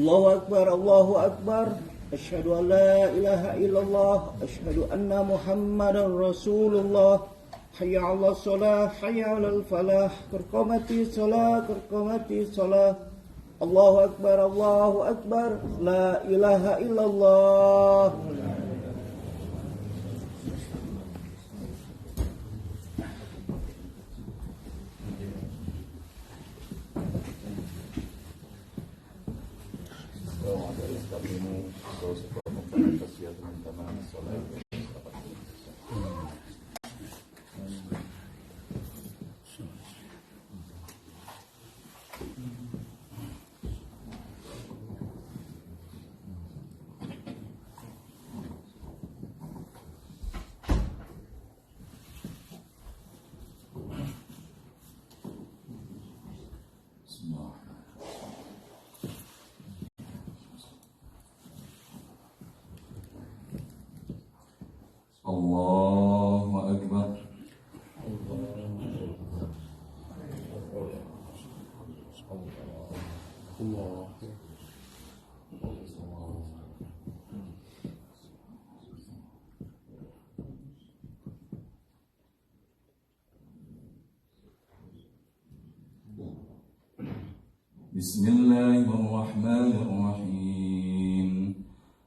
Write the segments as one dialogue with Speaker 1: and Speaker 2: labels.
Speaker 1: Allahu Akbar, Allahu Akbar. Asyhadu an la ilaha illallah, asyhadu anna Muhammadan Rasulullah. Hayya 'alas shalah, hayya 'alal falah. Qad qamati shalah. Allahu Akbar, Allahu Akbar. La ilaha illallah.
Speaker 2: Allahu Akbar. Bismillahirrahmanirrahim.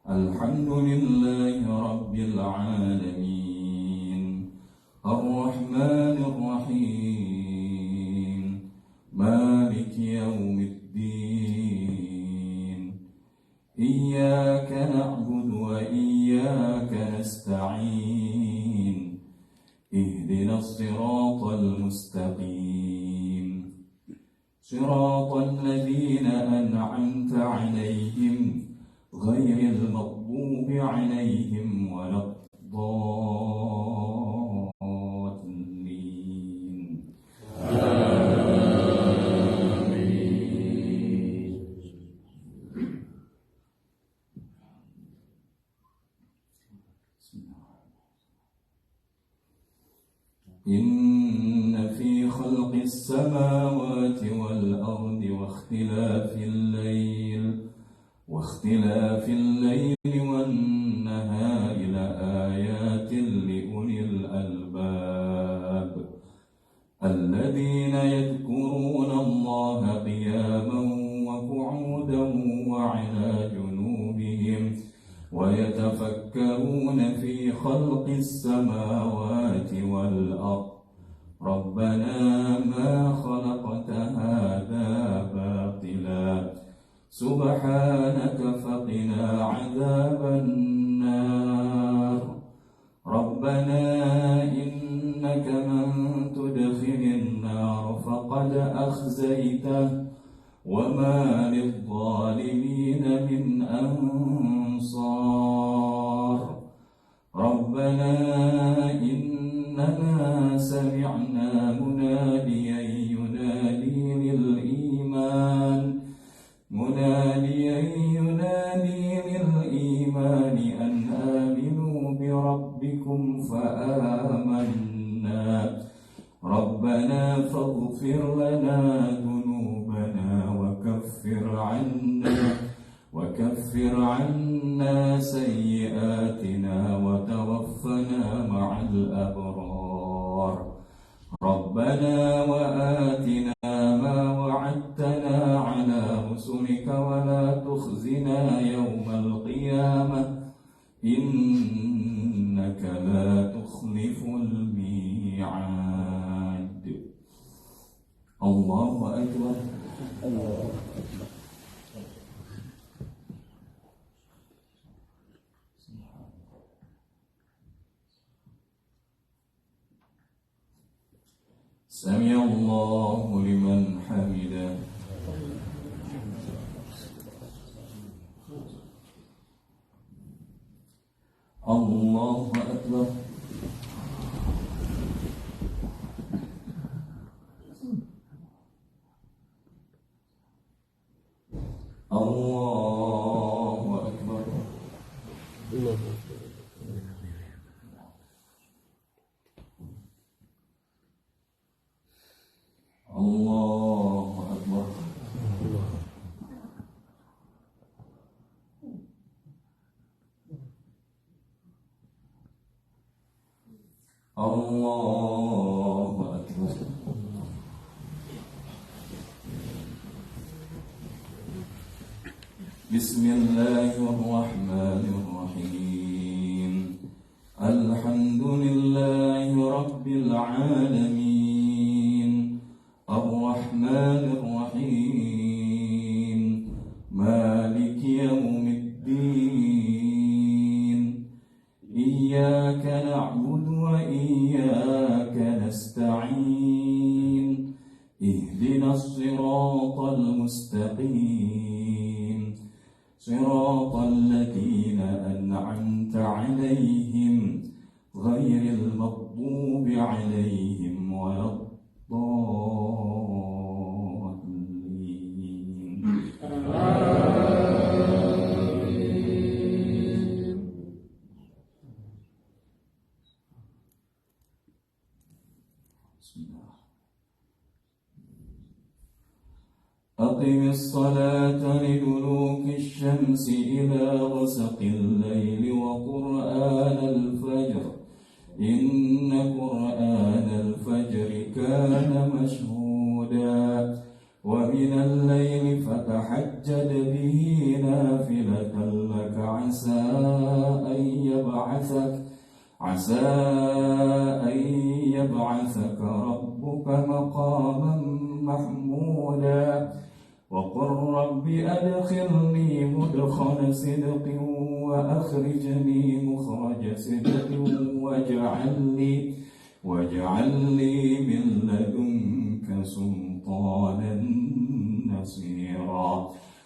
Speaker 2: Alhamdulillahi Rabbil Alamin. Ar-Rahmanir Rahim. Maliki Yawmiddin. Iyyaka na'budu wa iyyaka nasta'in. Ihdinas siratal mustaqim. Siratal ladzina an'amta 'alaihim ghairil maghdubi 'alaihim waladdallin. Amin. Inna fi khalqis samawati wal ardi واختلاف الليل والنهار لآيات لأولي الألباب الذين يذكرون الله قياما وقعودا وعلى جنوبهم ويتفكرون في خلق السماوات والأرض ربنا ما خلقت هذا باطلا سبحانك فقنا عذاب النار ربنا إنك من تدخل النار فقد أخزيته وما للظالمين من أنصار ربنا إننا سمعنا مناديا ينادي للإيمان أن آمنوا بربكم فآمنا ربنا فاغفر لنا ذنوبنا وكفر عنا سيئاتنا وتوفنا مع الأبرار ربنا وآتنا ما وعدتنا على رسلك ولا تخزنا يوم القيامة إنك لا تخلف الميعاد الله أكبر.
Speaker 1: الله.
Speaker 2: سمع الله لمن حمده. الله أكبر. الله أكبر. الله أكبر. الله أكبر. بسم الله الرحمن الرحيم. الحمد لله رب العالمين الرحمن الرحيم مالك يوم الدين إياك نعبد وإياك نستعين اهدنا الصراط المستقيم صراط الذين أنعمت عليهم غير المغضوب عليهم ولا الضالين. أقم الصلاة لدلوك الشمس إلى غسق الليل وقرآن الفجر إن قرآن الفجر كان مشهودا ومن الليل فتحجد به نافلة لك عسى أن يبعثك ربك مقاما محمودا وقل رب أدخلني مدخل صدق وأخرجني مخرج صدق واجعل لي من لدنك سلطانا نصيرا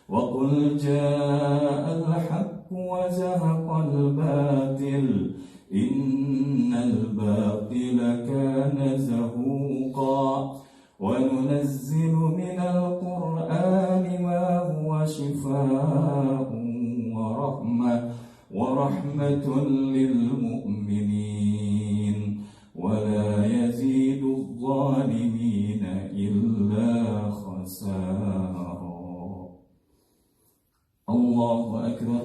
Speaker 2: وقل جاء الحق وزهق الباطل إن الباطل كان زهوقا وننزل من القرآن ما هو شفاء ورحمة للمؤمنين ولا يزيد الظالمين إلا خسارا. الله أكبر.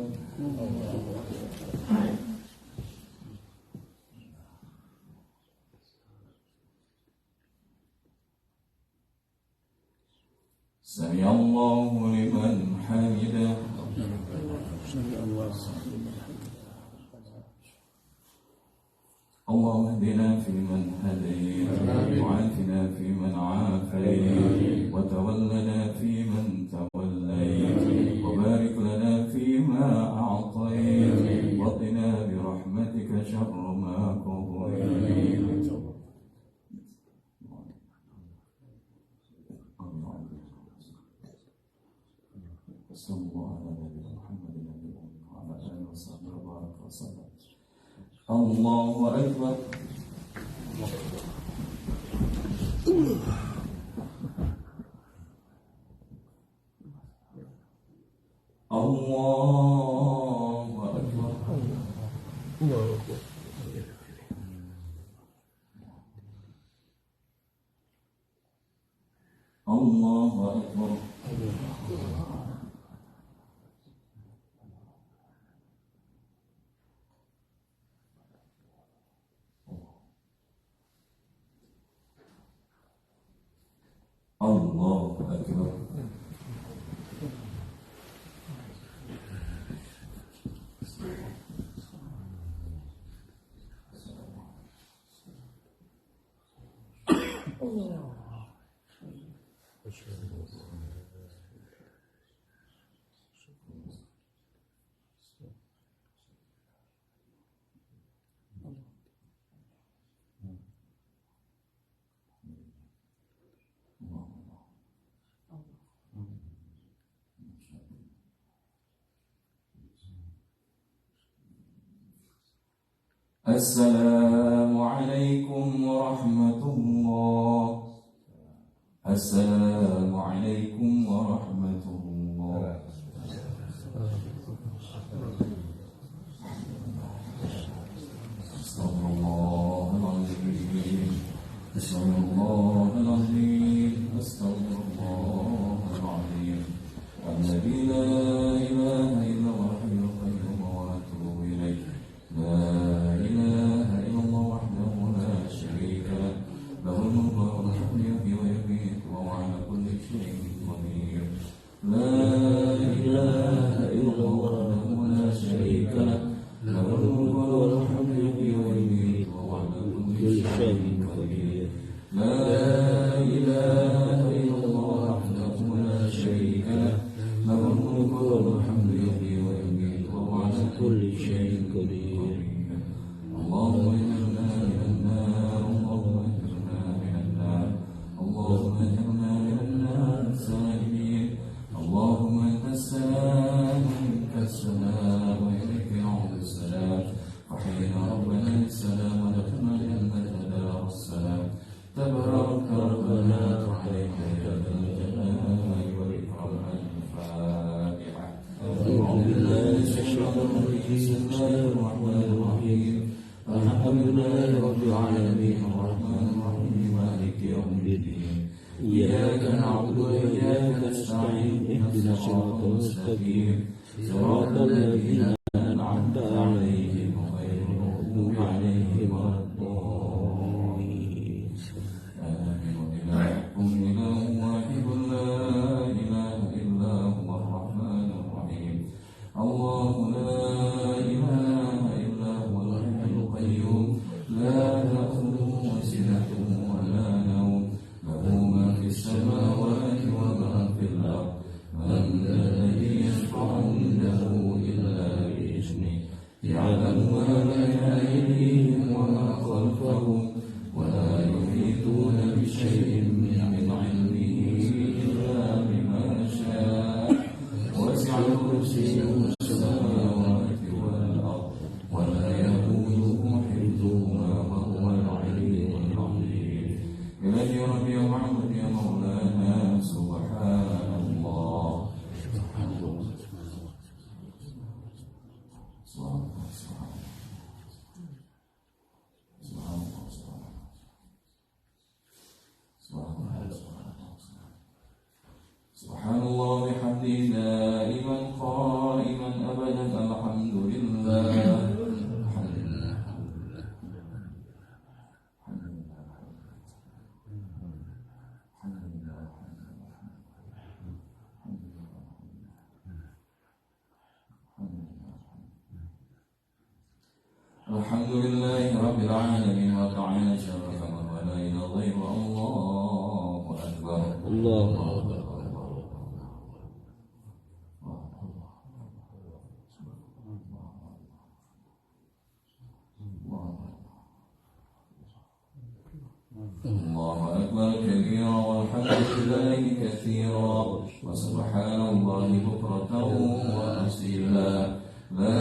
Speaker 2: سمع الله لمن حمده. اللهم اهدنا فيمن هديت وعافنا فيمن عافيت وتولنا فيمن توليت وبارك لنا فيما أعطيت وقنا برحمتك شر ما قضيت. صلى الله على نبينا محمد وعلى آله وصحبه وبارك وسلم. الله أكبر. الله أكبر. الله أكبر. الله أكبر. السلام عليكم ورحمة الله. السلام عليكم ورحمة الله. أستغفر الله العظيم. أستغفر الله العظيم. أستغفر الله العظيم. الذي لا إله إلا هو الحي القيوم وأتوب إليه. لا إله إلا الله وحده لا شريك له. له الملك وله الحمد يحيي ويميت وهو على كل شيء قدير. لا إله إلا الله وحده لا شريك له. له الملك وله الحمد يحيي ويميت وهو على كل شيء قدير. لا إله إلا الله وحده لا شريك له. له الملك وله الحمد يحيي ويميت وهو على كل شيء قدير. اللهم اجرنا من النار. اللهم اجرنا من النار. اللهم اجرنا من النار السالمين. اللهم انت السلام ومنك السلام واليك يعود السلام. وحينا ربنا السلام ودخلنا الجنة دار السلام. تبارك ربنا وعليك يا ذا الجلال والإكرام. الفاتحة. أعوذ بالله من الشيطان الرجيم. بسم الله الرحمن الرحيم. الحمد لله رب العالمين الرحمن الرحيم مالك يوم الدين. إياك نعبد وإياك نستعين. اهدنا الصراط المستقيم صراط الذين أنعمت عليهم غير المغضوب عليهم ولا الضالين. آمين. إلهكم إله واحد لا إله إلا هو الرحمن الرحيم. الله لا إله إلا هو الحي القيوم لا تأخذه سنة ولا نوم. له ما في السماوات وما في الأرض. من ذا الذي يشفع عنده إلا بإذنه. يعلم ما بين أيديهم وما خلفهم ولا يحيطون بشيء من علمه إلا بما شاء. وسع كرسيه السماوات والأرض ولا يئوده حفظهما وهو العلي العظيم. إلهي ربي ومعبد يا مولانا سبحان الله. سبحان الله. سبحان الله. سبحان الله. سبحان الله بحمده دائما قائما أبدا. الحمد لله. الحمد لله. الحمد لله. الحمد لله. الحمد لله رب العالمين وتعالى شرف من ولا إله غير الله أكبر. الله أكبر. الله أكبر كبيرا والحمد لله كثيرا وسبحان الله بكرة وأصيلا. لا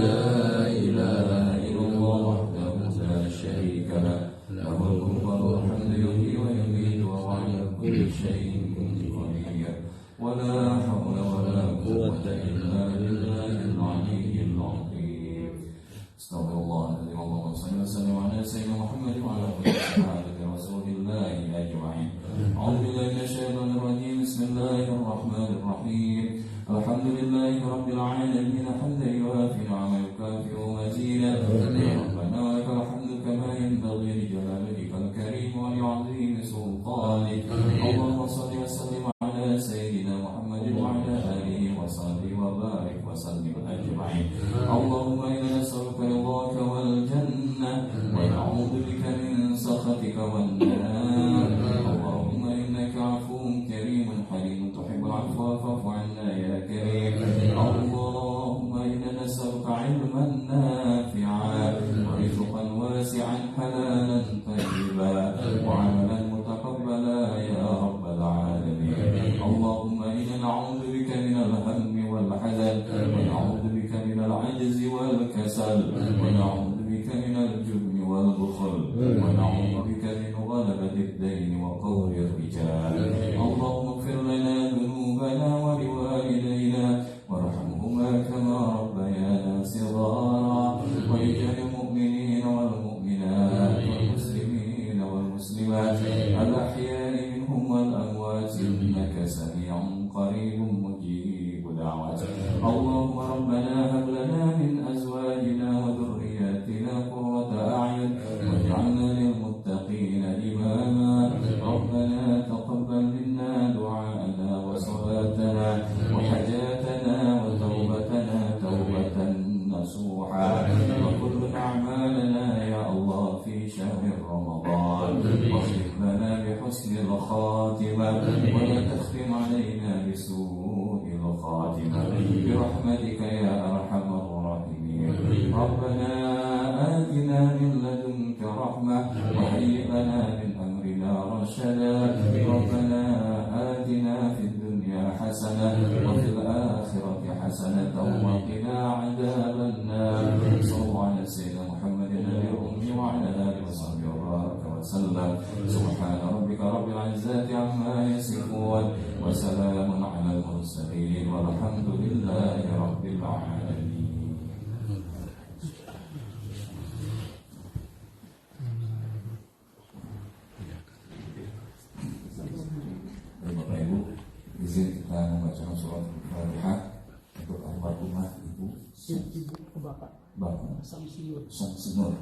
Speaker 2: إله إلا الله وحده لا شريك له. له الملك والحمد يحيي ويميت وهو على كل شيء قدير. ولا حول ولا قوة إلا بالله العلي العظيم. استغفر الله العظيم. اللهم صل وسلم على سيدنا محمد وعلى آله وصحبه رسول الله أجمعين. أعوذ بالله من الشيطان الرجيم. بسم الله الرحمن الرحيم. الحمد لله رب العالمين حمدا يوافي نعما يكافئ مزيدا. يا ربنا ولك الحمد كما ينبغي لجلال وجهك الكريم ولعظيم سلطانك. اللهم صل وسلم على سيدنا محمد وعلى آله وصحبه وبارك وسلم أجمعين. اللهم إنا نسألك رضاك والجنة ونعوذ بك من سخطك والنار. اللهم إنك عفو كريم حليم تحب العفو فاعف عنا يا كريم. اللهم إنا نسألك علما نافعا ورزقا واسعا حلالا طيبا وعملا متقبلا يا رب العالمين. اللهم إنا نعوذ بك من الهم والحزن ونعوذ بك من العجز إنك سميع قريب مجيب دعوات. اللهم ربنا هب لنا من أزواجنا وذرياتنا قرة أعين واجعلنا للمتقين إماما. ربنا تقبل منا دعاءنا وصلاتنا وحاجاتنا وتوبتنا توبة نصوحا وكل أعمالنا يا الله في شهر رمضان. واختم لنا بحسن الخاتمة ولا تختم علينا بسوء الخاتمة برحمتك يا أرحم الراحمين. ربنا آتنا من لدنك رحمة وهيئ لنا من أمرنا رشدا. ربنا آتنا في الدنيا حسنة وفي الآخرة حسنة وقنا عذاب النار. صلى الله على سيدنا محمد النبي الأمي وعلى آله وصحبه وبارك وسلم. سبحان ربك رب العزة عما يصفون وسلام على المرسلين والحمد لله رب العالمين. Bapak Ibu, izin kita membacakan surat Al-Fatihah untuk almarhumah Ibu Bapak Samsinur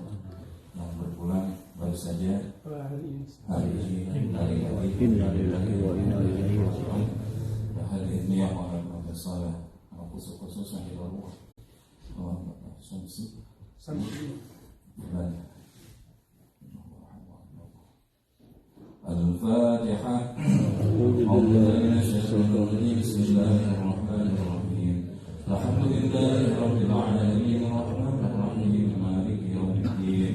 Speaker 2: yang berpulang baru saja hari ini dari Innalillahi wa inna ilaihi raji'un. Hari ini yang orang bersalah khusus yang dibawa Al-Fatihah. بسم الله الرحمن الرحيم. الحمد لله رب العالمين الرحمن الرحيم مالك يوم الدين.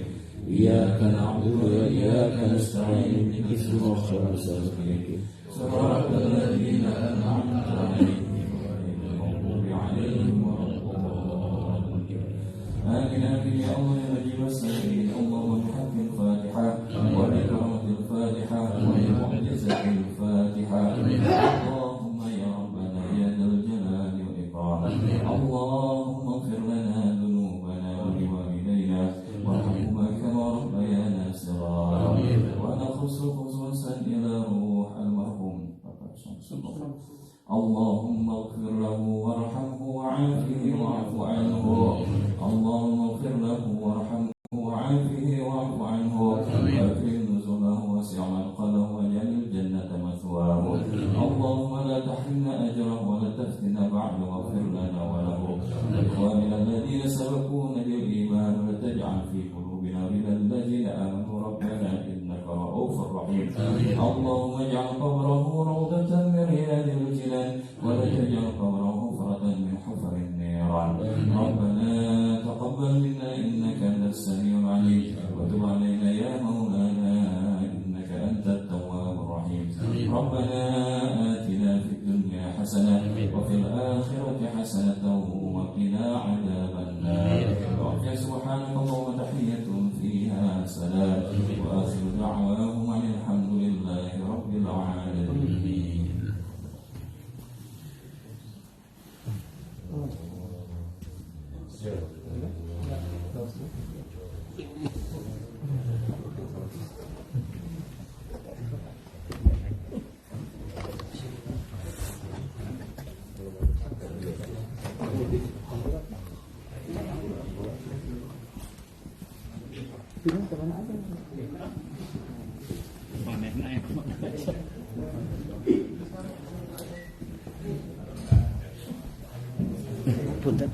Speaker 2: إياك نعبد وإياك نستعين اهدنا الصراط المستقيم صراط الذين أنعمت عليهم غير المغضوب عليهم ولا الضالين. آمين آمين يا الله يا نجيب السائلين. اللهم بحق الفاتحة وبكرامة الفاتحة وبمعجزة الفاتحة. اللهم يا ربنا يا ذا الجلال والإكرام. اللهم اغفر لنا ذنوبنا ولوالدينا وارحمهما كما ربيانا صغارا. ونخص خصوصا إلى روح المرحوم اللهم اغفر له وارحمه وعافه واعف عنه. اللهم اغفر له وارحمه وعافه واعف عنه واكرم نزله واسع منقله واجعل الجنة مثواه. اللهم لا تحرمنا أجره ولا تفتنا بعد واغفر لنا وله وإخواننا الذين سبقونا بالإيمان ولا تجعل في قلوبنا غلا الذين آمنوا ربنا إنك رؤوف رحيم. اللهم اجعل قبره روضة من رياض الجنان ولا تجعل قبره حفرة من حفر النيران. ربنا تقبل منا إنك أنت السميع العليم وتب علينا يا مولانا إنك أنت التواب الرحيم. ربنا آتنا في الدنيا حسنة وفي الآخرة حسنة وقنا عذاب النار. سبحانك اللهم تحية فيها سلام وآخر دعواهم أن الحمد لله رب العالمين.
Speaker 1: Punten.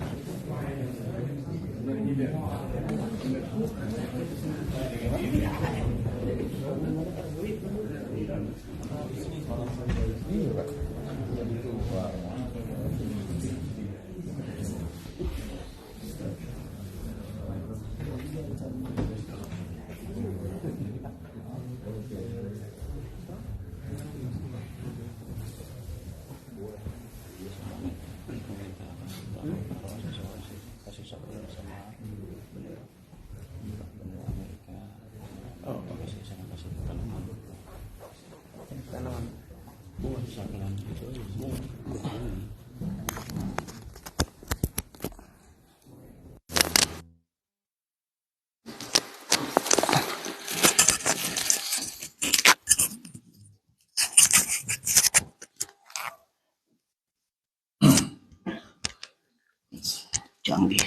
Speaker 1: canggih.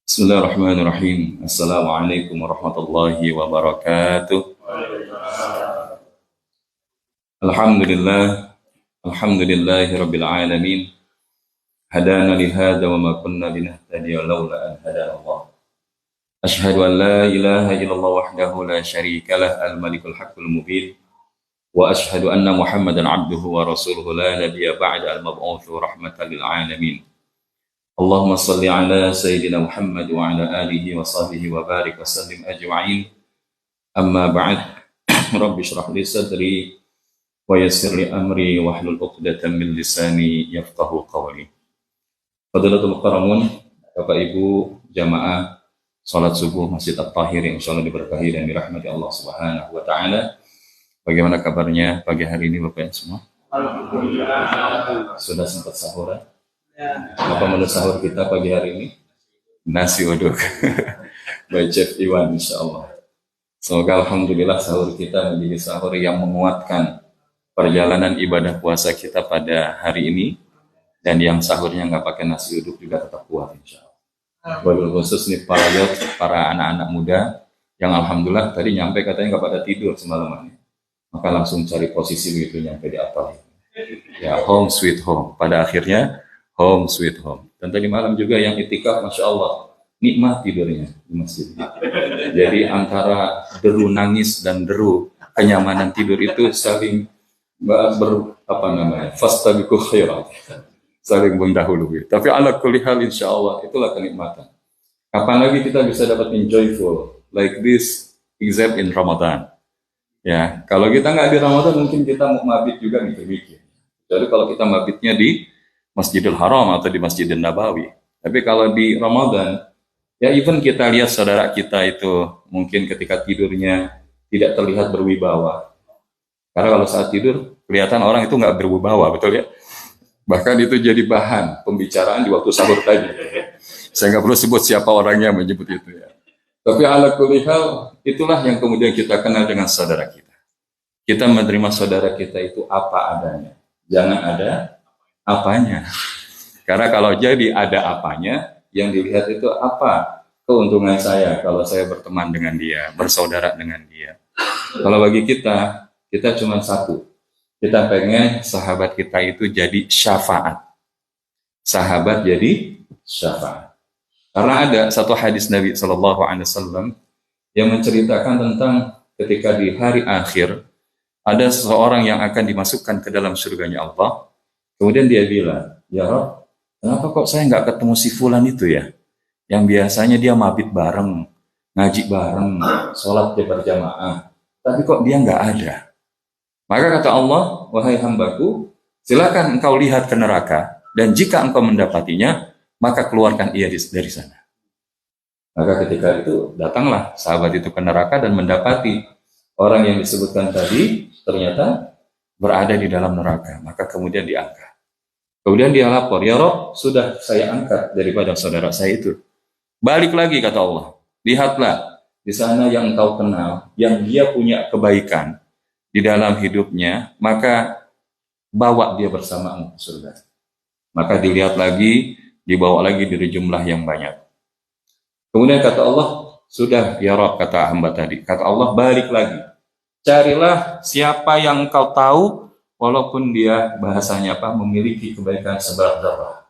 Speaker 2: Bismillahirrahmanirrahim. Assalamualaikum warahmatullahi wabarakatuh. Alhamdulillah. Alhamdulillahi rabbil alamin. Hadana li hadza wa ma kunna linahtadiya laula an hadana Allah. Ashhadu an la ilaha illallah wahdahu la syarika lah al-malikul haqqul mubin. Wa ashhadu anna Muhammadan abduhu wa rasuluhu la nabiyya ba'da al-mab'utsu rahmatan lil alamin. Allahumma salli ala sayyidina Muhammad wa ala alihi wa sahbihi wa barik wa sallim ajma'in. Amma ba'd. Rabbi shrah li sadri wa yassir li amri wa hlul 'uqdatam min lisani yafqahu qawli. Fadilatul Qaramun, Bapak Ibu jamaah salat subuh Masjid At-Tahir yang insyaallah diberkahi dan dirahmati Allah Subhanahu wa taala. Bagaimana kabarnya pagi hari ini Bapak semua? Alhamdulillah. Sudah sempat sahur? Apa menu sahur kita pagi hari ini? Nasi uduk. By Chef Iwan insyaallah. Semoga alhamdulillah sahur kita menjadi sahur yang menguatkan perjalanan ibadah puasa kita pada hari ini, dan yang sahurnya nggak pakai nasi uduk juga tetap kuat insya Allah. Wabil khusus nih para anak-anak muda yang alhamdulillah tadi nyampe katanya nggak pada tidur semalaman, maka langsung cari posisi begitu nyampe di atas. Ya home sweet home. Pada akhirnya home sweet home. Dan tadi malam juga yang itikaf, masya Allah nikmat tidurnya di masjid. Jadi antara deru nangis dan deru kenyamanan tidur itu saling fastabiqul khairat, saling mendahului. Tapi ala kulli hal insyaallah itulah kenikmatan. Kapan lagi kita bisa dapat enjoyful like this except in Ramadan. Ya, kalau kita nggak di Ramadan mungkin kita mau mabit juga mikir-mikir. Jadi kalau kita mabitnya di Masjidil Haram atau di Masjidil Nabawi. Tapi kalau di Ramadan, ya even kita lihat saudara kita itu mungkin ketika tidurnya tidak terlihat berwibawa. Karena kalau saat tidur, kelihatan orang itu nggak berwibawa, betul ya? Bahkan itu jadi bahan pembicaraan di waktu sahur tadi. Saya nggak perlu sebut siapa orangnya menyebut itu ya. Tapi ala kulli hal, itulah yang kemudian kita kenal dengan saudara kita. Kita menerima saudara kita itu apa adanya. Jangan ada apanya. Karena kalau jadi ada apanya, yang dilihat itu apa keuntungan saya kalau saya berteman dengan dia, bersaudara dengan dia. Kalau bagi kita cuma satu. Kita pengen sahabat kita itu jadi syafaat. Sahabat jadi syafaat. Karena ada satu hadis Nabi SAW yang menceritakan tentang ketika di hari akhir ada seseorang yang akan dimasukkan ke dalam surganya Allah. Kemudian dia bilang, ya Rabb, kenapa kok saya nggak ketemu si fulan itu ya? Yang biasanya dia mabit bareng, ngaji bareng, sholat berjamaah. Tapi kok dia nggak ada? Maka kata Allah, wahai hambaku, silakan engkau lihat ke neraka, dan jika engkau mendapatinya, maka keluarkan ia dari sana. Maka ketika itu, datanglah sahabat itu ke neraka dan mendapati orang yang disebutkan tadi, ternyata berada di dalam neraka. Maka kemudian diangkat. Kemudian dia lapor, ya Rob, sudah saya angkat daripada saudara saya itu. Balik lagi, kata Allah. Lihatlah, di sana yang engkau kenal, yang dia punya kebaikan, di dalam hidupnya, maka bawa dia bersamamu ke surga. Maka dilihat lagi, dibawa lagi dari jumlah yang banyak. Kemudian kata Allah, sudah ya Rabb, kata hamba tadi. Kata Allah, balik lagi. Carilah siapa yang engkau tahu, walaupun dia bahasanya memiliki kebaikan seberat darah.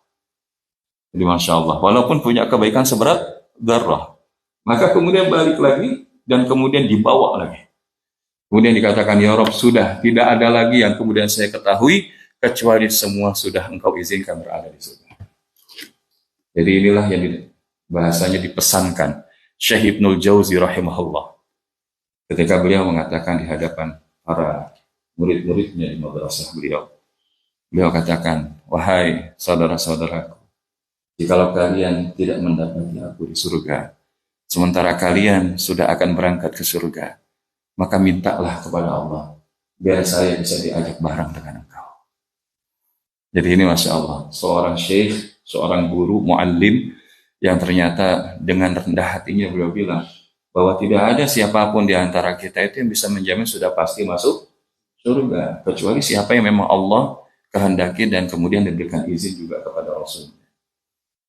Speaker 2: Jadi Masya Allah, walaupun punya kebaikan seberat darah. Maka kemudian balik lagi, dan kemudian dibawa lagi. Kemudian dikatakan, ya Rob, sudah tidak ada lagi yang kemudian saya ketahui, kecuali semua sudah engkau izinkan berada di surga. Jadi inilah yang bahasanya dipesankan Syekh Ibnul Jauzi rahimahullah. Ketika beliau mengatakan di hadapan para murid-muridnya di madrasah beliau. Beliau katakan, wahai saudara-saudaraku, jikalau kalian tidak mendapati aku di surga, sementara kalian sudah akan berangkat ke surga, maka mintalah kepada Allah, biar saya bisa diajak bareng dengan engkau. Jadi ini Masya Allah, seorang syekh, seorang guru, muallim, yang ternyata dengan rendah hatinya beliau bilang, bahwa tidak ada siapapun di antara kita itu yang bisa menjamin sudah pasti masuk surga, kecuali siapa yang memang Allah kehendaki dan kemudian diberikan izin juga kepada Rasul.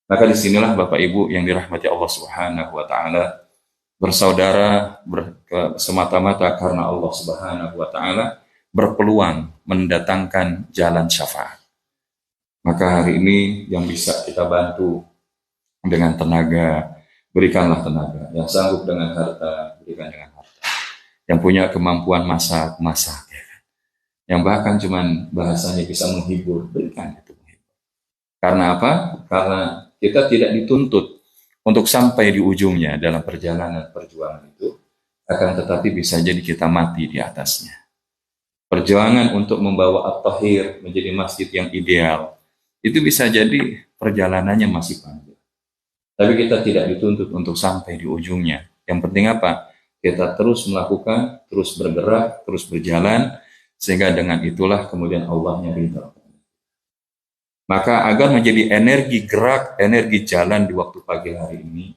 Speaker 2: Maka disinilah Bapak Ibu yang dirahmati Allah Subhanahu wa Ta'ala, bersaudara semata-mata karena Allah Subhanahu wa Ta'ala berpeluang mendatangkan jalan syafaat. Maka hari ini yang bisa kita bantu dengan tenaga, berikanlah tenaga. Yang sanggup dengan harta, berikan dengan harta. Yang punya kemampuan masak, masak. Yang bahkan cuman bahasanya bisa menghibur, berikan itu. Karena apa? Karena kita tidak dituntut untuk sampai di ujungnya dalam perjalanan perjuangan itu, akan tetapi bisa jadi kita mati di atasnya. Perjuangan untuk membawa At-Tahir menjadi masjid yang ideal, itu bisa jadi perjalanannya masih panjang. Tapi kita tidak dituntut untuk sampai di ujungnya. Yang penting apa? Kita terus melakukan, terus bergerak, terus berjalan, sehingga dengan itulah kemudian Allahnya ridha. Maka agar menjadi energi gerak, energi jalan di waktu pagi hari ini,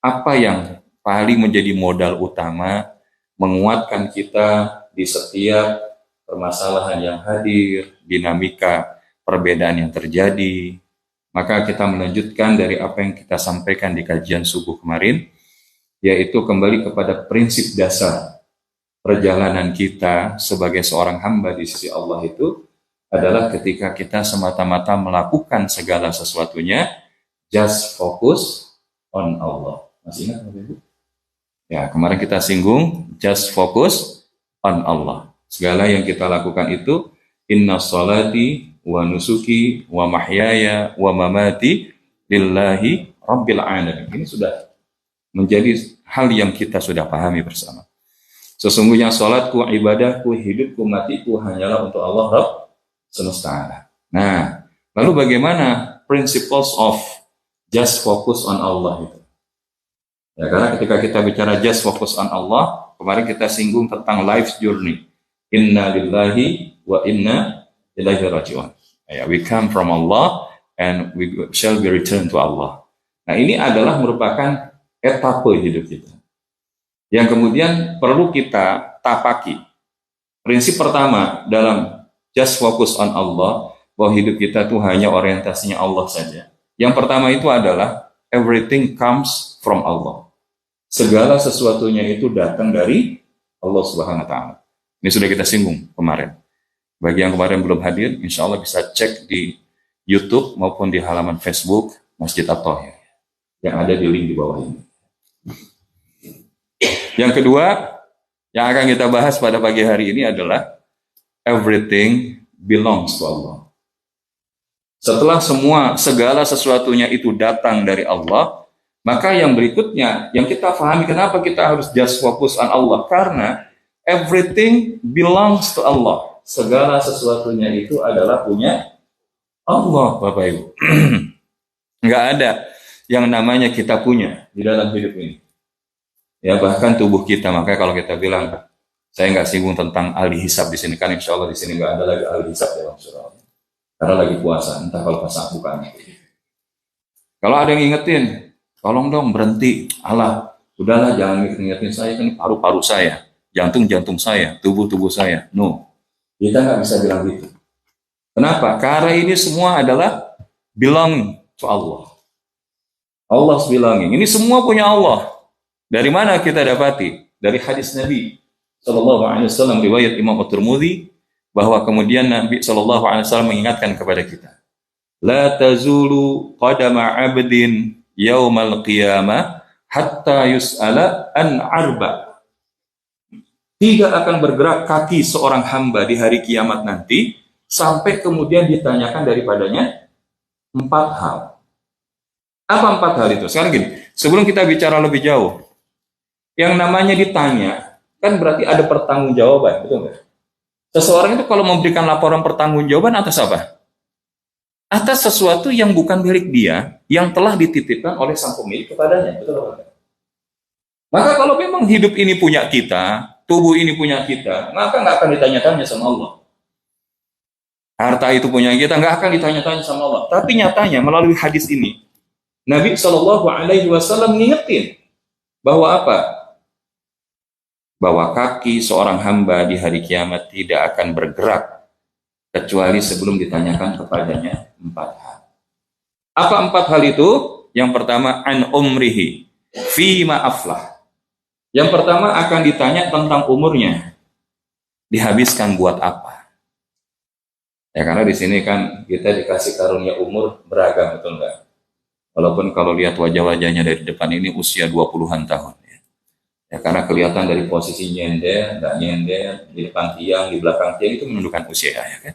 Speaker 2: apa yang paling menjadi modal utama menguatkan kita di setiap permasalahan yang hadir, dinamika perbedaan yang terjadi, maka kita melanjutkan dari apa yang kita sampaikan di kajian subuh kemarin, yaitu kembali kepada prinsip dasar perjalanan kita sebagai seorang hamba di sisi Allah itu, adalah ketika kita semata-mata melakukan segala sesuatunya, just focus on Allah. Masih ingat Bapak Ibu? Ya, kemarin kita singgung, just focus on Allah. Segala yang kita lakukan itu, inna sholati wa nusuki wa mahyaya wa mamati lillahi rabbil alamin. Ini sudah menjadi hal yang kita sudah pahami bersama. Sesungguhnya sholatku, ibadahku, hidupku, matiku hanyalah untuk Allah Rabb semesta alam. Nah, lalu bagaimana principles of just focus on Allah itu? Ya, karena ketika kita bicara just focus on Allah, kemarin kita singgung tentang life's journey. Inna lillahi wa inna ilaihi raji'un. Ya, we come from Allah and we shall be returned to Allah. Nah, ini adalah merupakan etape hidup kita yang kemudian perlu kita tapaki. Prinsip pertama dalam just focus on Allah, bahwa hidup kita itu hanya orientasinya Allah saja. Yang pertama itu adalah everything comes from Allah. Segala sesuatunya itu datang dari Allah Subhanahu wa Ta'ala. Ini sudah kita singgung kemarin. Bagi yang kemarin belum hadir, insya Allah bisa cek di YouTube maupun di halaman Facebook Masjid At-Tahir yang ada di link di bawah ini. Yang kedua yang akan kita bahas pada pagi hari ini adalah everything belongs to Allah. Setelah segala sesuatunya itu datang dari Allah, maka yang berikutnya yang kita pahami kenapa kita harus just focus on Allah, karena everything belongs to Allah. Segala sesuatunya itu adalah punya Allah, Bapak Ibu. Nggak ada yang namanya kita punya di dalam hidup ini. Ya, bahkan tubuh kita, makanya kalau kita bilang, saya nggak singgung tentang ahli hisab di sini, kan insya Allah di sini nggak ada lagi ahli hisab dalam surah. Karena lagi puasa, entah kalau pas bukan. Kalau ada yang ngingetin, tolong dong berhenti. Allah, udahlah jangan ngingetin saya, kan paru-paru saya, jantung saya, tubuh saya. No, kita nggak bisa bilang gitu. Kenapa? Karena ini semua adalah belonging to Allah. Allah's belonging. Ini semua punya Allah. Dari mana kita dapati? Dari hadis Nabi Sallallahu Alaihi Wasallam, riwayat Imam At-Tirmidzi, bahwa kemudian Nabi Sallallahu Alaihi Wasallam mengingatkan kepada kita, la tazulu qadama abdin yaumal qiyamah hatta yus'ala an arba. Tidak akan bergerak kaki seorang hamba di hari kiamat nanti sampai kemudian ditanyakan daripadanya 4 hal. Apa 4 hal itu? Sekarang gini, sebelum kita bicara lebih jauh, yang namanya ditanya kan berarti ada pertanggungjawaban, betul nggak? Seseorang itu kalau memberikan laporan pertanggungjawaban atas apa? Atas sesuatu yang bukan milik dia, yang telah dititipkan oleh sang pemilik kepadanya, betul nggak? Maka kalau memang hidup ini punya kita, tubuh ini punya kita, maka nggak akan ditanya-tanya sama Allah. Harta itu punya kita, nggak akan ditanya-tanya sama Allah. Tapi nyatanya melalui hadis ini, Nabi Shallallahu Alaihi Wasallam mengingetin bahwa apa? Bahwa kaki seorang hamba di hari kiamat tidak akan bergerak kecuali sebelum ditanyakan kepadanya 4 hal.
Speaker 3: Apa 4 hal itu? Yang pertama, an umrihi fima aflah. Yang pertama akan ditanya tentang umurnya. Dihabiskan buat apa? Ya karena di sini kan kita dikasih karunia umur beragam, betul nggak? Walaupun kalau lihat wajah-wajahnya dari depan ini usia 20-an tahun. Ya karena kelihatan dari posisi nyender, nggak nyender, di depan tiang, di belakang tiang itu menunjukkan usia ya kan.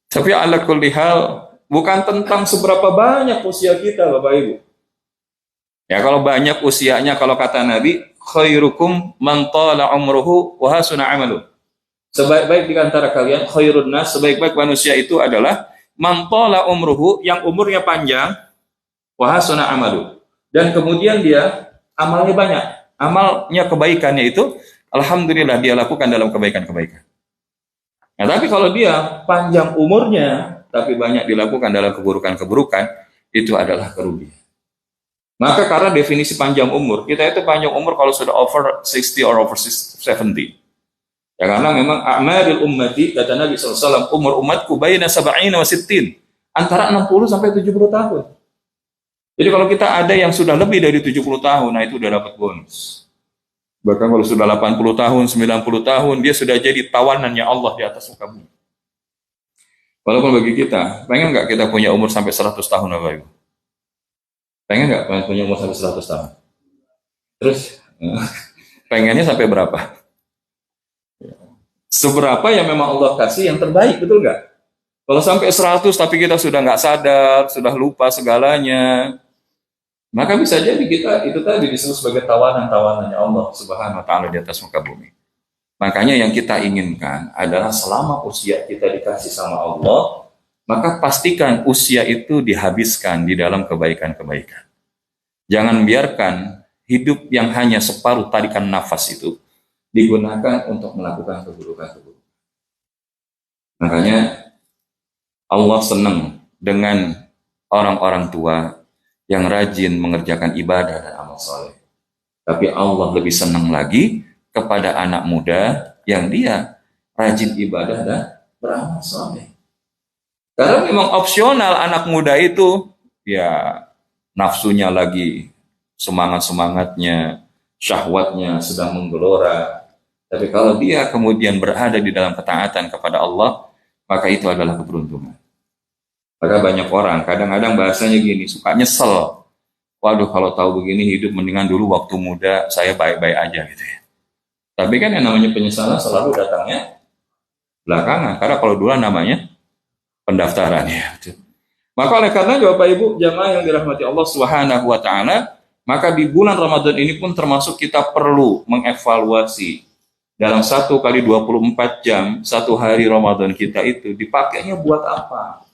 Speaker 3: Tapi ala kulli hal bukan tentang seberapa banyak usia kita Bapak Ibu. Ya kalau banyak usianya, kalau kata Nabi, khairukum man tala umruhu wa hasuna amaluh. Sebaik-baik di antara kalian, khairun nas, sebaik-baik manusia itu adalah man tala umruhu, yang umurnya panjang, wa hasuna amaluh. Dan kemudian dia amalnya banyak. Amalnya, kebaikannya itu alhamdulillah dia lakukan dalam kebaikan-kebaikan. Nah, tapi kalau dia panjang umurnya tapi banyak dilakukan dalam keburukan-keburukan, itu adalah kerugian. Maka karena definisi panjang umur, kita itu panjang umur kalau sudah over 60 or over 70. Ya karena memang a'maril ummati, kata Nabi SAW, umur umatku baina sab'ina wa sittin, antara 60 sampai 70 tahun. Jadi kalau kita ada yang sudah lebih dari 70 tahun, nah itu udah dapat bonus. Bahkan kalau sudah 80 tahun, 90 tahun, dia sudah jadi tawanannya Allah di atas muka bumi. Walaupun bagi kita, pengen nggak kita punya umur sampai 100 tahun Bapak Ibu? Pengen nggak punya umur sampai 100 tahun? Terus, pengennya sampai berapa? Seberapa yang memang Allah kasih yang terbaik, betul nggak? Kalau sampai 100 tapi kita sudah nggak sadar, sudah lupa segalanya, maka bisa jadi kita itu tadi disebut sebagai tawanan-tawanannya Allah Subhanahu wa taala di atas muka bumi. Makanya yang kita inginkan adalah selama usia kita dikasih sama Allah, maka pastikan usia itu dihabiskan di dalam kebaikan-kebaikan. Jangan biarkan hidup yang hanya separuh tarikan nafas itu digunakan untuk melakukan keburukan-keburukan. Makanya Allah senang dengan orang-orang tua yang rajin mengerjakan ibadah dan amal soleh. Tapi Allah lebih senang lagi kepada anak muda yang dia rajin ibadah dan beramal soleh. Karena memang opsional anak muda itu, ya nafsunya lagi semangat-semangatnya, syahwatnya sedang menggelora. Tapi kalau dia kemudian berada di dalam ketaatan kepada Allah, maka itu adalah keberuntungan. Maka banyak orang, kadang-kadang bahasanya gini, suka nyesel. Waduh, kalau tahu begini hidup mendingan dulu waktu muda saya baik-baik aja gitu ya. Tapi kan yang namanya penyesalan selalu datangnya belakangan. Karena kalau dulu namanya pendaftaran ya. Maka oleh karena Bapak Ibu jamaah yang dirahmati Allah Subhanahu wa taala, maka di bulan Ramadan ini pun termasuk kita perlu mengevaluasi dalam 1 kali 24 jam, 1 hari Ramadan kita itu dipakainya buat apa?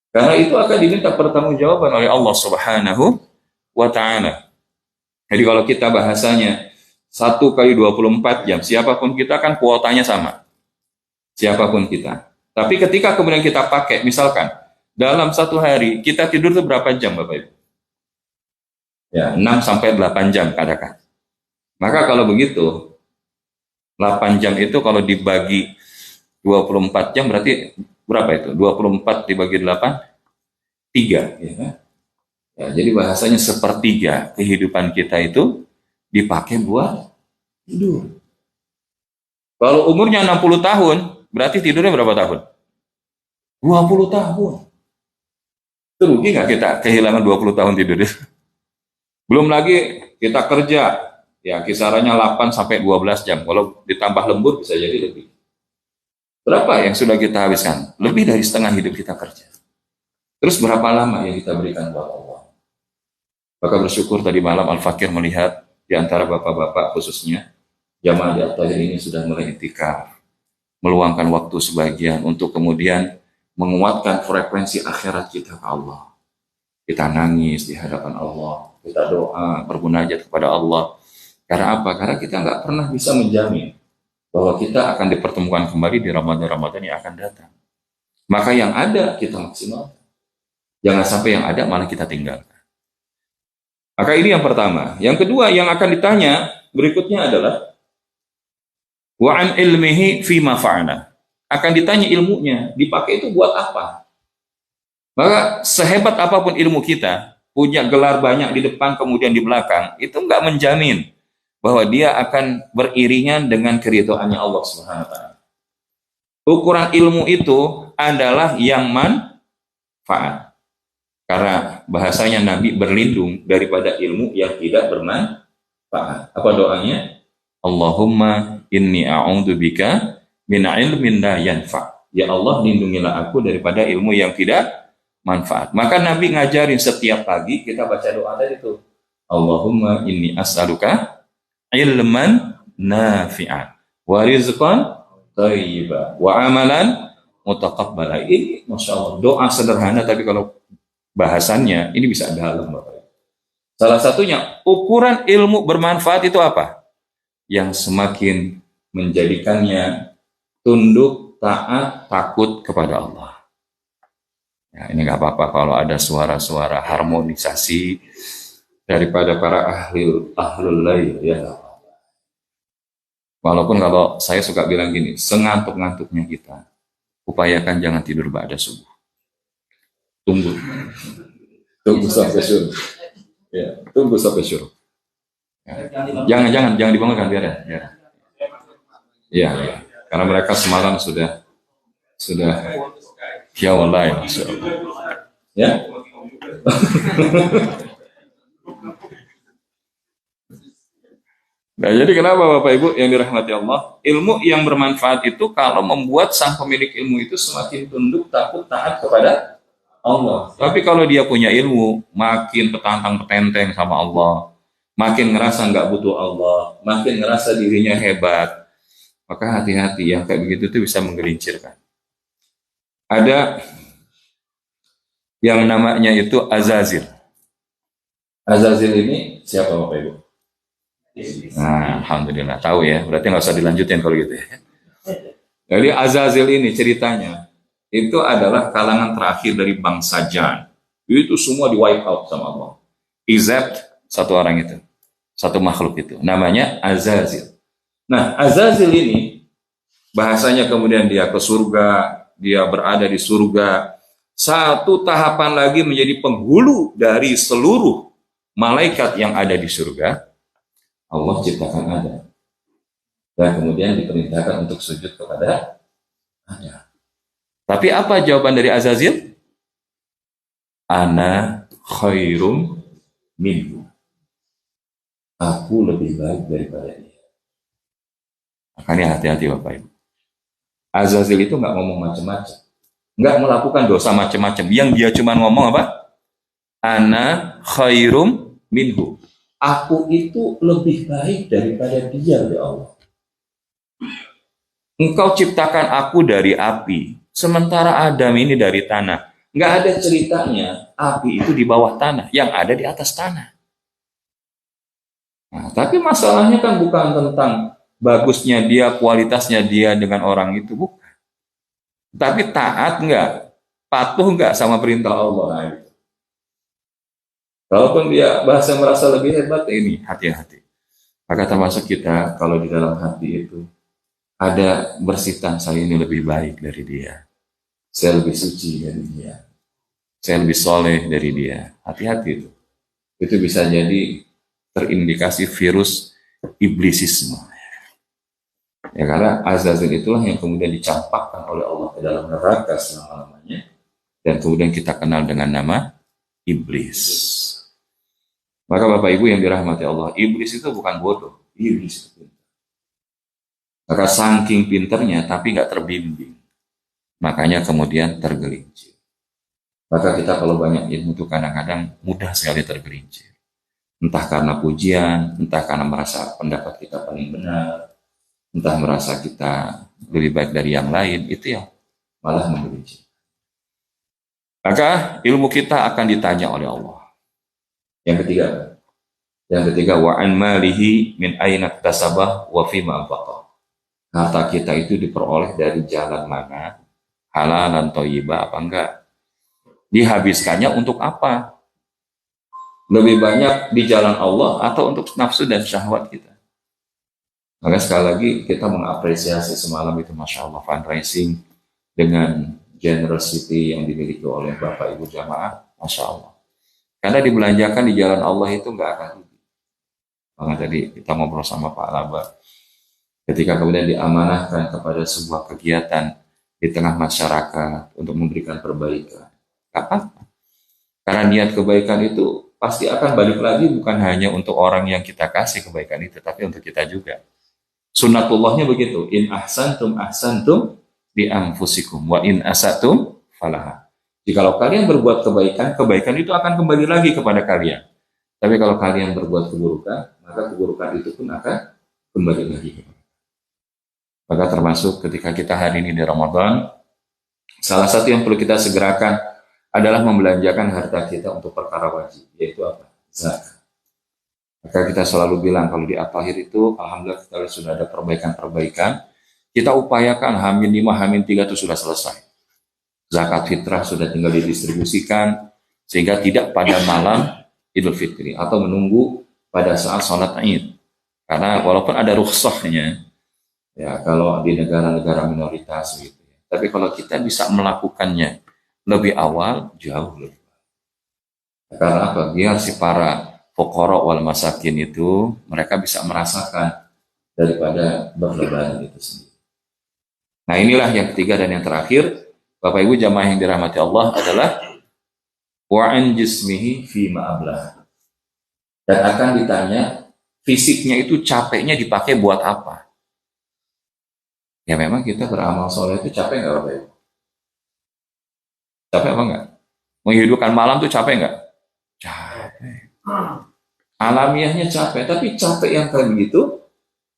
Speaker 3: Karena itu akan diminta pertanggungjawaban oleh Allah Subhanahu wa taala. Jadi kalau kita bahasanya 1 kali 24 jam, siapapun kita kan kuotanya sama. Siapapun kita. Tapi ketika kemudian kita pakai, misalkan dalam 1 hari kita tidur itu berapa jam Bapak Ibu? Ya, 6 sampai 8 jam katakan. Maka kalau begitu 8 jam itu kalau dibagi 24 jam berarti berapa itu? 24 dibagi 8? 3. Ya. Ya, jadi bahasanya sepertiga kehidupan kita itu dipakai buat tidur. Kalau umurnya 60 tahun, berarti tidurnya berapa tahun? 20 tahun. Itu rugi nggak kita kehilangan 20 tahun tidur? Belum lagi kita kerja, ya kisarannya 8 sampai 12 jam. Kalau ditambah lembur bisa jadi lebih. Berapa yang sudah kita habiskan? Lebih dari setengah hidup kita kerja. Terus berapa lama yang kita berikan buat Allah? Maka bersyukur tadi malam Al-Fakir melihat di antara bapak-bapak khususnya jamaah di At-Tahir ini sudah mulai iktikaf, meluangkan waktu sebagian untuk kemudian menguatkan frekuensi akhirat kita ke Allah. Kita nangis di hadapan Allah, kita doa, bermunajat kepada Allah. Karena apa? Karena kita nggak pernah bisa menjamin bahwa kita akan dipertemukan kembali di Ramadan-Ramadan yang akan datang. Maka yang ada kita maksimal. Jangan sampai yang ada malah kita tinggalkan. Maka ini yang pertama. Yang kedua yang akan ditanya berikutnya adalah wa an ilmihi fi ma fa'ala. Akan ditanya ilmunya, dipakai itu buat apa? Maka sehebat apapun ilmu kita, punya gelar banyak di depan kemudian di belakang, itu nggak menjamin bahwa dia akan beriringan dengan keridhaannya Allah Subhanahu wa taala. Ukuran ilmu itu adalah yang manfaat. Karena bahasanya Nabi berlindung daripada ilmu yang tidak bermanfaat. Apa doanya? Allahumma inni a'udzubika min ilmin la yanfa. Ya Allah, lindungilah aku daripada ilmu yang tidak manfaat. Maka Nabi ngajarin setiap pagi kita baca doa tadi itu. Allahumma inni as'aluka ilman nafi'an wa rizqan thayyiban wa amalan mutaqabbala. Ini Masya Allah doa sederhana, tapi kalau bahasannya ini bisa dalam, Bapak. Salah satunya ukuran ilmu bermanfaat itu apa? Yang semakin menjadikannya tunduk, taat, takut kepada Allah. Ya, ini nggak apa-apa kalau ada suara-suara harmonisasi daripada para ahlul lail, ya. Walaupun kalau saya suka bilang gini, sengantuk-ngantuknya kita, upayakan jangan tidur ba'da subuh. Tunggu sampai suruh. Ya, tunggu sampai suruh. Ya. Jangan dibangunkan, biar ya. Ya, karena mereka semalam sudah ya wallahi, Masya Allah. Ya. Nah, jadi kenapa Bapak Ibu yang dirahmati Allah? Ilmu yang bermanfaat itu kalau membuat sang pemilik ilmu itu semakin tunduk, takut, taat kepada Allah. Tapi kalau dia punya ilmu, makin petantang-petenteng sama Allah, makin ngerasa nggak butuh Allah, makin ngerasa dirinya hebat, maka hati-hati, yang kayak begitu itu bisa menggelincirkan. Ada yang namanya itu Azazil. Azazil ini siapa Bapak Ibu? Nah, alhamdulillah tahu ya. Berarti nggak usah dilanjutin kalau gitu ya. Jadi Azazil ini ceritanya itu adalah kalangan terakhir dari bangsa Jan. Itu semua di wipe out sama Allah. Except satu orang itu, satu makhluk itu, namanya Azazil. Nah, Azazil ini bahasanya kemudian dia ke surga, dia berada di surga. Satu tahapan lagi menjadi penghulu dari seluruh malaikat yang ada di surga. Allah ciptakan Adam. Dan kemudian diperintahkan untuk sujud kepada Adam. Tapi apa jawaban dari Azazil? Ana khairum minhu. Aku lebih baik daripada dia. Makanya hati-hati Bapak Ibu. Azazil itu nggak ngomong macam-macam. Nggak melakukan dosa macam-macam. Yang dia cuma ngomong apa? Ana khairum minhu. Aku itu lebih baik daripada dia, ya Allah. Engkau ciptakan aku dari api, sementara Adam ini dari tanah. Nggak ada ceritanya api itu di bawah tanah, yang ada di atas tanah. Nah, tapi masalahnya kan bukan tentang bagusnya dia, kualitasnya dia dengan orang itu, bukan. Tapi taat nggak, patuh nggak sama perintah Allah. Nah, gitu. Kalaupun dia bahasa merasa lebih hebat, ini hati-hati. Maka termasuk kita kalau di dalam hati itu ada bersitan, saya ini lebih baik dari dia, saya lebih suci dari dia, saya lebih soleh dari dia. Hati-hati itu. Itu bisa jadi terindikasi virus iblisisme. Ya, karena Azazil itulah yang kemudian dicampakkan oleh Allah ke dalam neraka selama-lamanya, dan kemudian kita kenal dengan nama iblis. Maka Bapak Ibu yang dirahmati Allah, iblis itu bukan bodoh, iblis itu pintar. Maka saking pinternya tapi nggak terbimbing, makanya kemudian tergelincir. Maka kita kalau banyak ilmu itu kadang-kadang mudah sekali tergelincir. Entah karena pujian, entah karena merasa pendapat kita paling benar, entah merasa kita lebih baik dari yang lain, itu yang malah menggelincir. Maka ilmu kita akan ditanya oleh Allah. Yang ketiga, wa an malihi min aina tasabah wa fima anfaqa. Harta kita itu diperoleh dari jalan mana? Halal dan thayyibah apa enggak? Dihabiskannya untuk apa? Lebih banyak di jalan Allah atau untuk nafsu dan syahwat kita? Maka sekali lagi kita mengapresiasi semalam itu, Masya Allah, fundraising dengan generosity yang dimiliki oleh Bapak Ibu jamaah, Masya Allah. Karena dibelanjakan di jalan Allah itu nggak akan rugi. Maka tadi kita ngobrol sama Pak Laba, ketika kemudian diamanahkan kepada sebuah kegiatan di tengah masyarakat untuk memberikan perbaikan, kapan? Karena niat kebaikan itu pasti akan balik lagi bukan hanya untuk orang yang kita kasih kebaikan itu, tapi untuk kita juga. Sunnatullahnya begitu. In ahsantum bi anfusikum wa in asatum falaha. Jikalau kalian berbuat kebaikan, kebaikan itu akan kembali lagi kepada kalian. Tapi kalau kalian berbuat keburukan, maka keburukan itu pun akan kembali lagi. Maka termasuk ketika kita hari ini di Ramadan, salah satu yang perlu kita segerakan adalah membelanjakan harta kita untuk perkara wajib, yaitu apa? Zakat. Maka kita selalu bilang kalau di akhir itu, alhamdulillah kita sudah ada perbaikan-perbaikan, kita upayakan H-5, H-3 itu sudah selesai. Zakat fitrah sudah tinggal didistribusikan, sehingga tidak pada malam Idul Fitri, atau menunggu pada saat sholat Id. Karena walaupun ada rukhsahnya, ya kalau di negara-negara minoritas gitu, tapi kalau kita bisa melakukannya lebih awal, jauh lebih. Karena apa? Biar si para fuqara wal masakin itu mereka bisa merasakan daripada berlebaran itu sendiri. Nah, inilah yang ketiga dan yang terakhir, Bapak Ibu jamaah yang dirahmati Allah, adalah wa'an jismihi fi ma'ablah. Dan akan ditanya, fisiknya itu capeknya dipakai buat apa? Ya memang kita beramal soleh itu capek nggak Bapak Ibu? Capek apa enggak? Menghidupkan malam tuh capek nggak? Capek. Alamiahnya capek, tapi capek yang kayak begitu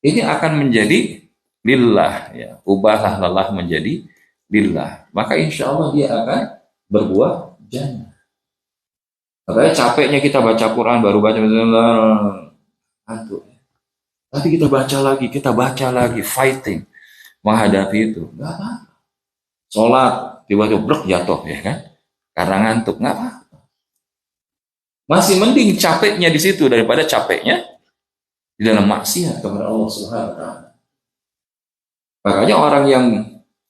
Speaker 3: ini akan menjadi lillah, ya. Ubahlah lelah menjadi lillah, maka insya Allah dia akan berbuah jannah. Makanya capeknya kita baca Quran, baru baca tapi kita baca lagi, fighting menghadapi itu, nggak apa-apa. Sholat tiba-tiba brek jatuh, ya kan? Karena ngantuk, nggak apa-apa. Masih mending capeknya di situ daripada capeknya di dalam maksiat kepada Allah Subhanahu wa taala. Makanya orang yang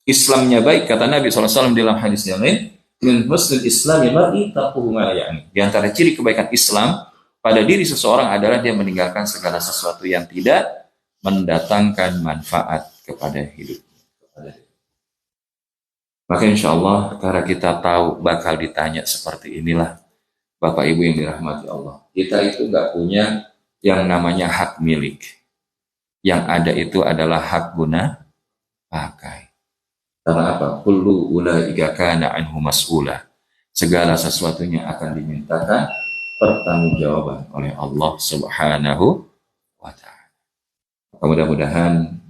Speaker 3: Islamnya baik, kata Nabi SAW dalam hadis yang lain, min husnul islami mar'i tarkuhu ma la ya'ni. Di antara ciri kebaikan Islam pada diri seseorang adalah dia meninggalkan segala sesuatu yang tidak mendatangkan manfaat kepada hidup. Maka insya Allah karena kita tahu bakal ditanya seperti inilah, Bapak Ibu yang dirahmati Allah, kita itu nggak punya yang namanya hak milik. Yang ada itu adalah hak guna pakai. Karena apa? Kullu ulaika kana anhu mas'ula. Segala sesuatunya akan dimintakan pertanggungjawaban oleh Allah Subhanahu wa taala. Mudah-mudahan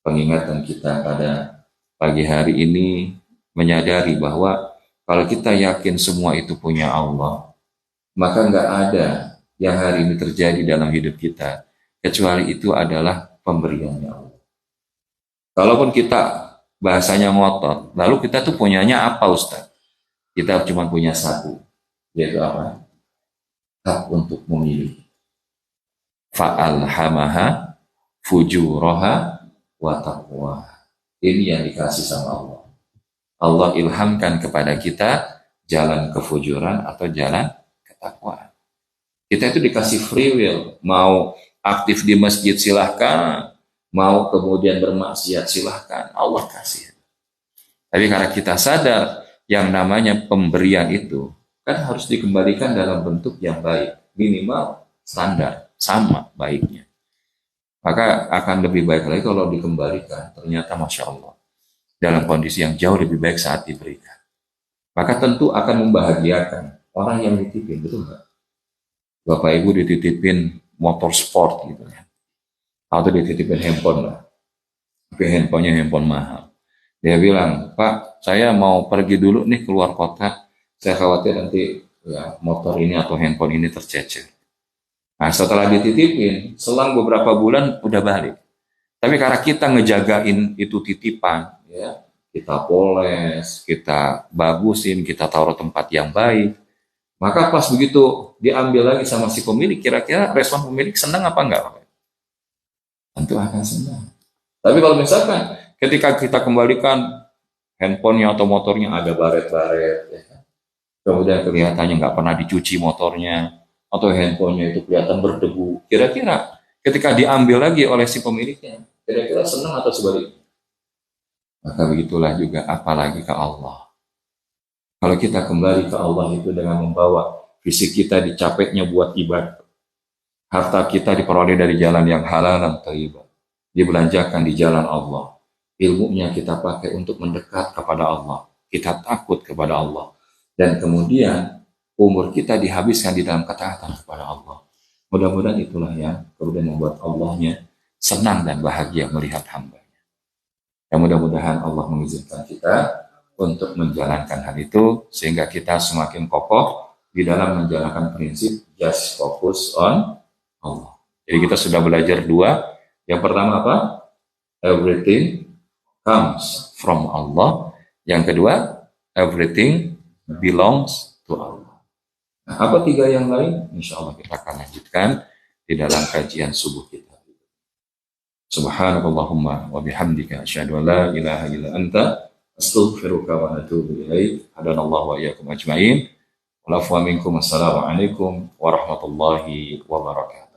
Speaker 3: pengingatan kita pada pagi hari ini menyadari bahwa kalau kita yakin semua itu punya Allah, maka nggak ada yang hari ini terjadi dalam hidup kita kecuali itu adalah pemberiannya Allah. Kalaupun kita bahasanya ngotot, lalu kita tuh punyanya apa Ustaz? Kita cuma punya satu, yaitu apa? Hak untuk memilih. Fa'alhamaha fujuraha wa taqwa. Ini yang dikasih sama Allah. Allah ilhamkan kepada kita jalan kefujuran atau jalan ketakwaan. Kita itu dikasih free will, mau aktif di masjid silahkan, mau kemudian bermaksiat silahkan, Allah kasih. Tapi karena kita sadar yang namanya pemberian itu kan harus dikembalikan dalam bentuk yang baik, minimal standar sama baiknya. Maka akan lebih baik lagi kalau dikembalikan ternyata Masya Allah dalam kondisi yang jauh lebih baik saat diberikan. Maka tentu akan membahagiakan orang yang dititipin, betul nggak? Bapak Ibu dititipin motor sport gitu ya, atau dititipin handphone lah, tapi handphonenya handphone mahal. Dia bilang, Pak, saya mau pergi dulu nih keluar kota, saya khawatir nanti ya motor ini atau handphone ini tercecer. Nah, setelah dititipin, selang beberapa bulan udah balik. Tapi karena kita ngejagain itu titipan, ya, kita poles, kita bagusin, kita taruh tempat yang baik, maka pas begitu diambil lagi sama si pemilik, kira-kira respon pemilik senang apa enggak? Tentu akan senang. Tapi kalau misalkan ketika kita kembalikan handphonenya atau motornya ada baret-baret, ya kan? Kemudian kelihatannya nggak pernah dicuci motornya, atau handphonenya itu kelihatan berdebu. Kira-kira ketika diambil lagi oleh si pemiliknya, kira-kira senang atau sebaliknya? Maka begitulah juga apalagi ke Allah. Kalau kita kembali ke Allah itu dengan membawa fisik kita dicapeknya buat ibadah, harta kita diperoleh dari jalan yang halal dan thayyibah, dibelanjakan di jalan Allah, ilmunya kita pakai untuk mendekat kepada Allah, kita takut kepada Allah, dan kemudian umur kita dihabiskan di dalam ketaatan kepada Allah. Mudah-mudahan itulah yang kemudian membuat Allahnya senang dan bahagia melihat hambanya. Dan mudah-mudahan Allah mengizinkan kita untuk menjalankan hal itu, sehingga kita semakin kokoh di dalam menjalankan prinsip just focus on Allah. Jadi kita sudah belajar dua. Yang pertama apa? Everything comes from Allah. Yang kedua, everything belongs to Allah. Nah, apa tiga yang lain? Insya Allah kita akan lanjutkan di dalam kajian subuh kita. Subhanakallahumma wa bihamdika asyhadu an la ilaha illa anta astaghfiruka wa atubu ilaik. Hadanallahu wa iyyakum ajmain. Wa lafu minkum. Assalamualaikum warahmatullahi wabarakatuh.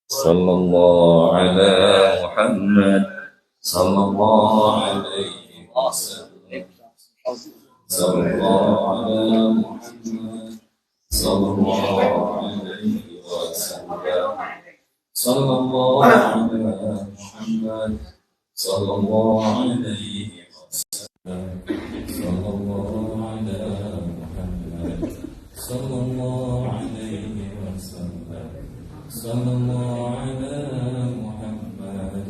Speaker 3: Sallallahu ala Muhammad sallallahu alaihi wasallam. Sallallahu ala Muhammad sallallahu alaihi wasallam. Sallallahu ala Muhammad sallallahu alaihi wasallam. Sallallahu ala Muhammad sallallahu alaihi wasallam. Sallallahu ala Muhammad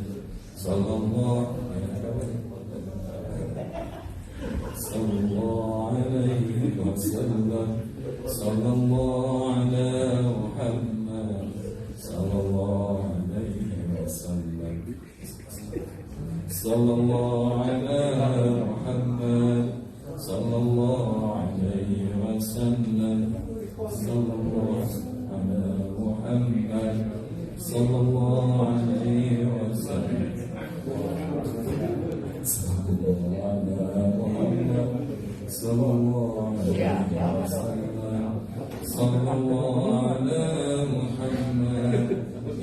Speaker 3: sallallahu alaihi wasallam. Sallallahu ala Muhammad sallallahu alaihi wasallam. Sallallahu ala Muhammad sallallahu alaihi wasallam. Sallallahu ala Muhammad sallallahu alaihi wasallam. Sallallahu ala Muhammad sallallahu alaihi wasallam. Sallallahu ala Muhammad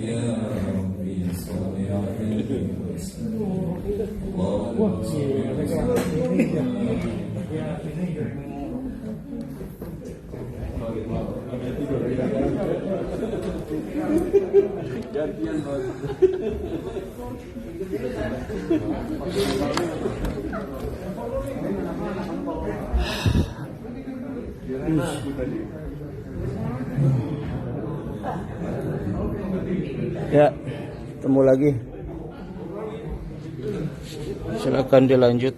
Speaker 3: ya Rabbi salli alaihi wasallam.
Speaker 1: Ya, ketemu lagi. Silakan dilanjut.